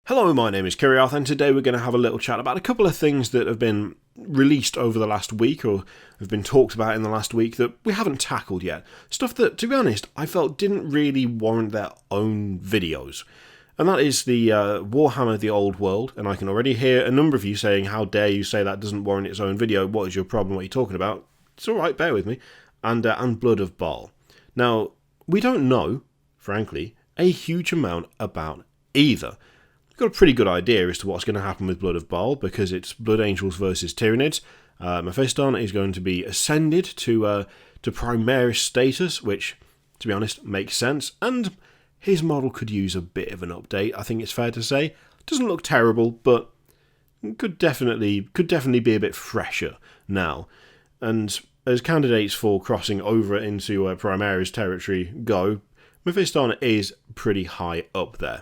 Hello, my name is Kiriath, and today we're going to have a little chat about a couple of things that have been released over the last week, or have been talked about in the last week, that we haven't tackled yet. Stuff that, to be honest, I felt didn't really warrant their own videos. And that is the Warhammer The Old World, and I can already hear a number of you saying, how dare you say that doesn't warrant its own video, what is your problem, what are you talking about? It's alright, bear with me. And Blood of Baal. Now, we don't know, frankly, a huge amount about either. Got a pretty good idea as to what's going to happen with Blood of Baal, because it's Blood Angels versus Tyranids. Mephiston is going to be ascended to Primaris status, which, to be honest, makes sense, and his model could use a bit of an update, I think it's fair to say. Doesn't look terrible, but could definitely be a bit fresher now. And as candidates for crossing over into Primaris territory go, Mephiston is pretty high up there.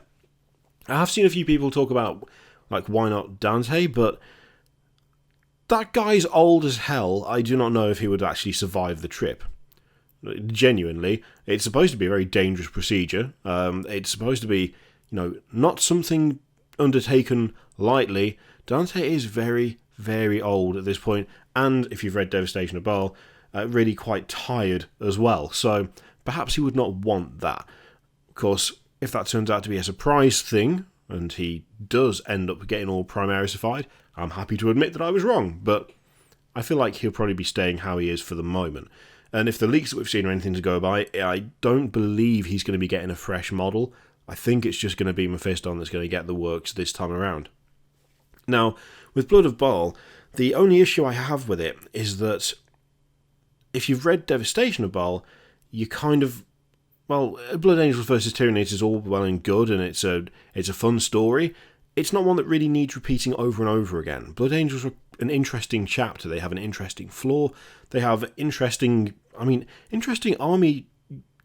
I have seen a few people talk about, like, why not Dante, but that guy's old as hell. I do not know if he would actually survive the trip. Genuinely, it's supposed to be a very dangerous procedure. It's supposed to be, not something undertaken lightly. Dante is very, very old at this point, and if you've read Devastation of Baal, really quite tired as well. So perhaps he would not want that. Of course, if that turns out to be a surprise thing, and he does end up getting all Primarisified, I'm happy to admit that I was wrong, but I feel like he'll probably be staying how he is for the moment. And if the leaks that we've seen are anything to go by, I don't believe he's going to be getting a fresh model. I think it's just going to be Mephiston that's going to get the works this time around. Now, with Blood of Baal, the only issue I have with it is that if you've read Devastation of Baal, you kind of... Well, Blood Angels vs. Tyranids is all well and good, and it's a fun story. It's not one that really needs repeating over and over again. Blood Angels are an interesting chapter. They have an interesting flaw. They have interesting army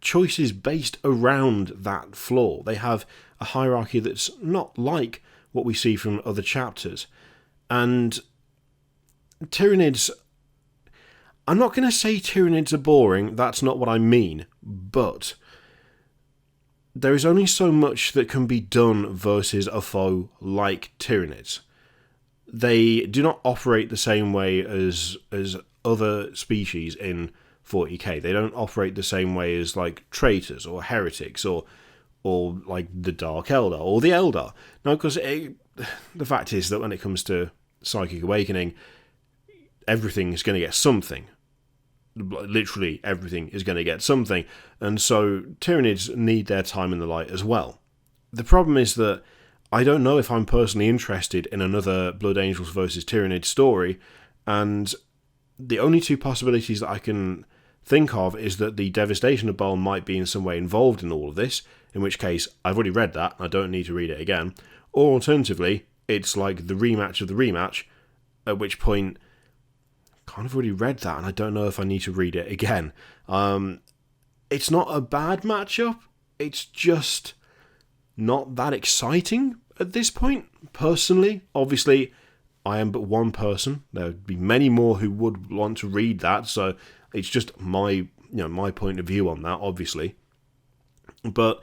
choices based around that flaw. They have a hierarchy that's not like what we see from other chapters. And Tyranids... I'm not going to say Tyranids are boring. That's not what I mean. But there is only so much that can be done versus a foe like Tyranids. They do not operate the same way as other species in 40k. They don't operate the same way as, like, traitors or heretics or like the Dark Eldar or the Eldar. Now, because the fact is that when it comes to Psychic Awakening, everything is going to get something. Literally everything is going to get something, and so Tyranids need their time in the light as well. The problem is that I don't know if I'm personally interested in another Blood Angels vs. Tyranids story, and the only two possibilities that I can think of is that the Devastation of Baal might be in some way involved in all of this, in which case I've already read that, I don't need to read it again, or alternatively, it's like the rematch of the rematch, at which point kind of already read that, and I don't know if I need to read it again. It's not a bad matchup, it's just not that exciting at this point, personally. Obviously, I am but one person. There would be many more who would want to read that, so it's just my point of view on that, obviously. But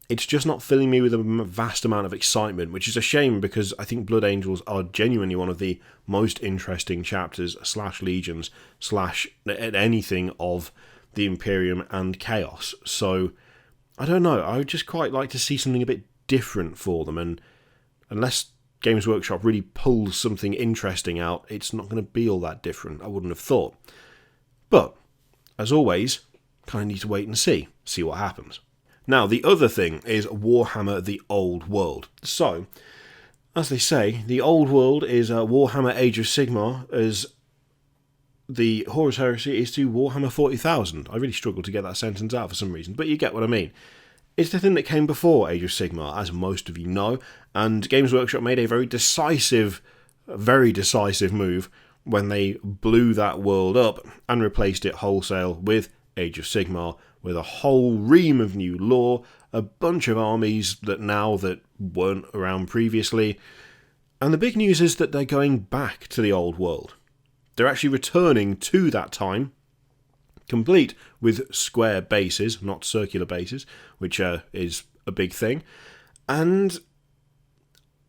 it's just not filling me with a vast amount of excitement, which is a shame, because I think Blood Angels are genuinely one of the most interesting chapters / legions / anything of the Imperium and Chaos. So, I don't know, I would just quite like to see something a bit different for them, and unless Games Workshop really pulls something interesting out, it's not going to be all that different, I wouldn't have thought. But, as always, kind of need to wait and see what happens. Now, the other thing is Warhammer The Old World. So, as they say, The Old World is Warhammer Age of Sigmar, as the Horus Heresy is to Warhammer 40,000. I really struggled to get that sentence out for some reason, but you get what I mean. It's the thing that came before Age of Sigmar, as most of you know, and Games Workshop made a very decisive move when they blew that world up and replaced it wholesale with Age of Sigmar, with a whole ream of new lore, a bunch of armies that weren't around previously. And the big news is that they're going back to the old world. They're actually returning to that time, complete with square bases, not circular bases, which is a big thing. And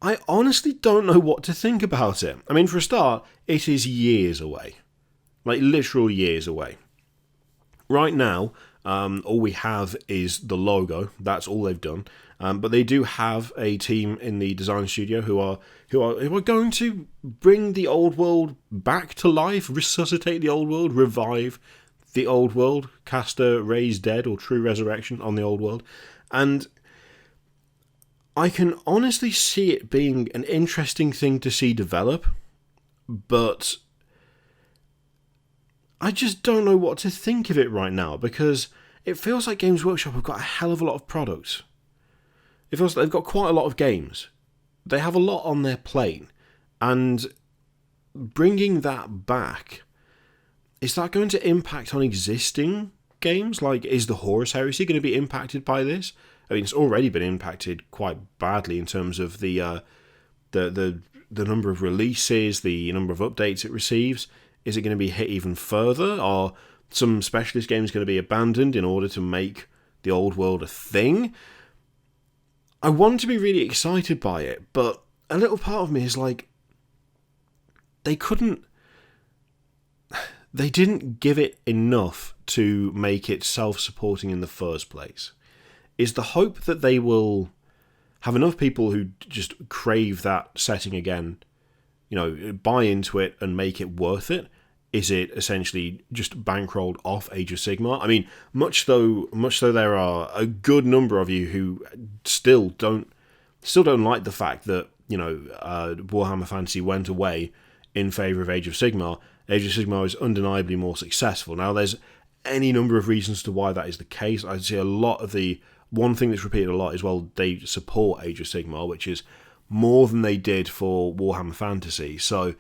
I honestly don't know what to think about it. I mean, for a start, it is years away. Like, literal years away. Right now, all we have is the logo. That's all they've done. But they do have a team in the design studio who are going to bring the old world back to life, resuscitate the old world, revive the old world, cast a raised dead or true resurrection on the old world. And I can honestly see it being an interesting thing to see develop, but I just don't know what to think of it right now, because it feels like Games Workshop have got a hell of a lot of products. It feels like they've got quite a lot of games. They have a lot on their plate, and bringing that back, is that going to impact on existing games? Like, is the Horus Heresy going to be impacted by this? I mean, it's already been impacted quite badly in terms of the number of releases, the number of updates it receives. Is it going to be hit even further? Are some specialist games going to be abandoned in order to make the old world a thing? I want to be really excited by it, but a little part of me is like, they didn't give it enough to make it self-supporting in the first place. Is the hope that they will have enough people who just crave that setting again, buy into it and make it worth it? Is it essentially just bankrolled off Age of Sigmar? I mean, much though there are a good number of you who still don't like the fact that Warhammer Fantasy went away in favour of Age of Sigmar. Age of Sigmar is undeniably more successful. Now, there's any number of reasons to why that is the case. I'd say a lot of the one thing that's repeated a lot is, well, they support Age of Sigmar, which is more than they did for Warhammer Fantasy. So,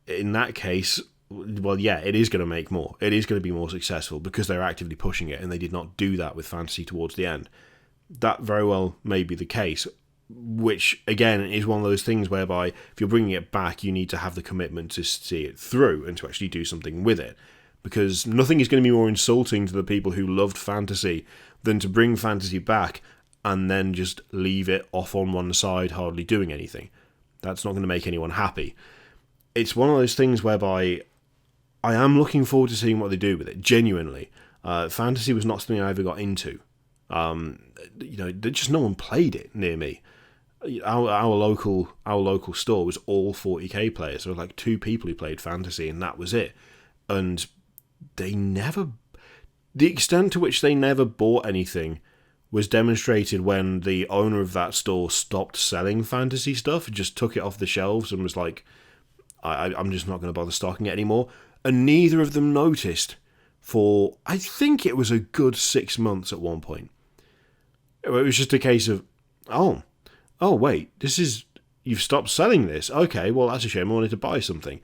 in that case, well, yeah, it is going to make more. It is going to be more successful because they're actively pushing it, and they did not do that with Fantasy towards the end. That very well may be the case, which, again, is one of those things whereby if you're bringing it back, you need to have the commitment to see it through and to actually do something with it. Because nothing is going to be more insulting to the people who loved Fantasy than to bring Fantasy back and then just leave it off on one side, hardly doing anything. That's not going to make anyone happy. It's one of those things whereby I am looking forward to seeing what they do with it, genuinely. Fantasy was not something I ever got into. Just no one played it near me. Our local store was all 40k players. There were like 2 people who played Fantasy, and that was it. And the extent to which they never bought anything was demonstrated when the owner of that store stopped selling Fantasy stuff, just took it off the shelves and was like, I'm just not going to bother stocking it anymore. And neither of them noticed for, I think it was a good 6 months at one point. It was just a case of, oh wait, you've stopped selling this. Okay, well, that's a shame. I wanted to buy something.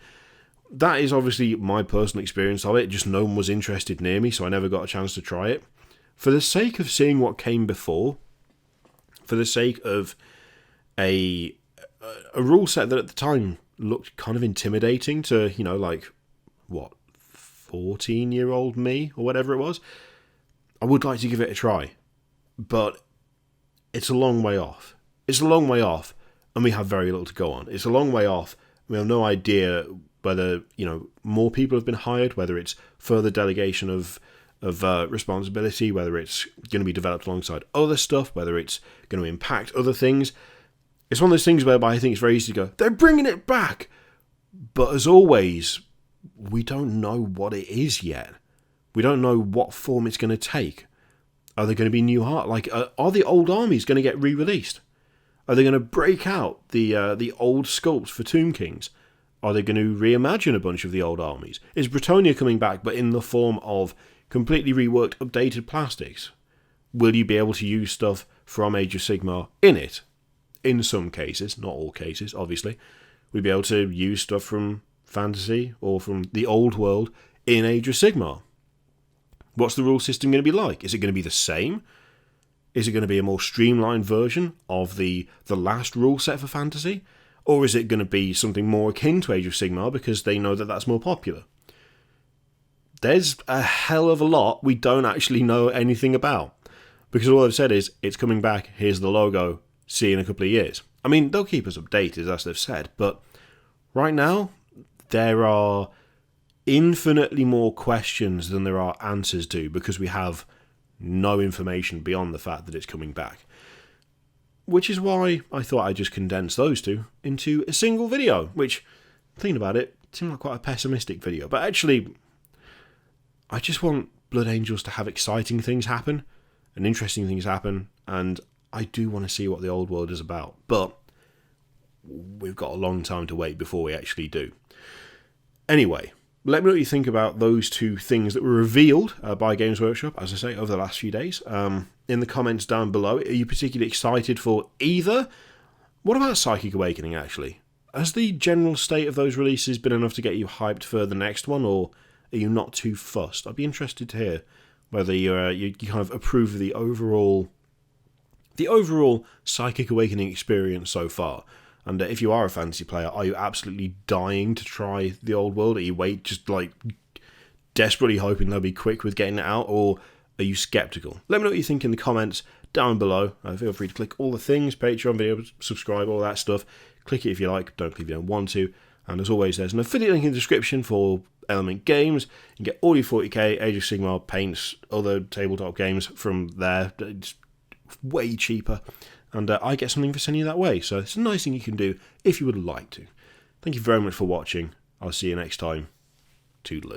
That is obviously my personal experience of it. Just no one was interested near me, so I never got a chance to try it. For the sake of seeing what came before, for the sake of a rule set that at the time looked kind of intimidating to, 14-year-old me, or whatever it was, I would like to give it a try. But it's a long way off. It's a long way off, and we have very little to go on. It's a long way off. We have no idea whether, more people have been hired, whether it's further delegation of responsibility, whether it's going to be developed alongside other stuff, whether it's going to impact other things. It's one of those things whereby I think it's very easy to go, they're bringing it back. But as always, we don't know what it is yet. We don't know what form it's going to take. Are there going to be new art? Like, are the old armies going to get re-released? Are they going to break out the old sculpts for Tomb Kings? Are they going to reimagine a bunch of the old armies? Is Bretonnia coming back, but in the form of completely reworked, updated plastics? Will you be able to use stuff from Age of Sigmar in it? In some cases, not all cases, obviously. We'll be able to use stuff from Fantasy or from the old world in Age of Sigmar. What's the rule system going to be like? Is it going to be the same? Is it going to be a more streamlined version of the last rule set for Fantasy? Or is it going to be something more akin to Age of Sigmar because they know that that's more popular? There's a hell of a lot we don't actually know anything about. Because all I've said is, it's coming back, here's the logo, see you in a couple of years. I mean, they'll keep us updated, as they've said, but right now, there are infinitely more questions than there are answers to, because we have no information beyond the fact that it's coming back. Which is why I thought I'd just condense those two into a single video, which, thinking about it, seemed like quite a pessimistic video. But actually, I just want Blood Angels to have exciting things happen and interesting things happen, and I do want to see what the old world is about. But we've got a long time to wait before we actually do. Anyway, let me know what you think about those two things that were revealed by Games Workshop, as I say, over the last few days. In the comments down below, are you particularly excited for either? What about Psychic Awakening, actually? Has the general state of those releases been enough to get you hyped for the next one, or are you not too fussed? I'd be interested to hear whether you kind of approve of the overall Psychic Awakening experience so far. And if you are a fantasy player, are you absolutely dying to try the old world? Are you just like desperately hoping they'll be quick with getting it out, or are you skeptical? Let me know what you think in the comments down below. Feel free to click all the things, Patreon video, subscribe, all that stuff. Click it if you like, don't click if you don't want to. And as always, there's an affiliate link in the description for Element Games. You can get all your 40k, Age of Sigmar, paints, other tabletop games from there. It's way cheaper. And I get something for sending you that way. So it's a nice thing you can do if you would like to. Thank you very much for watching. I'll see you next time. Toodaloo.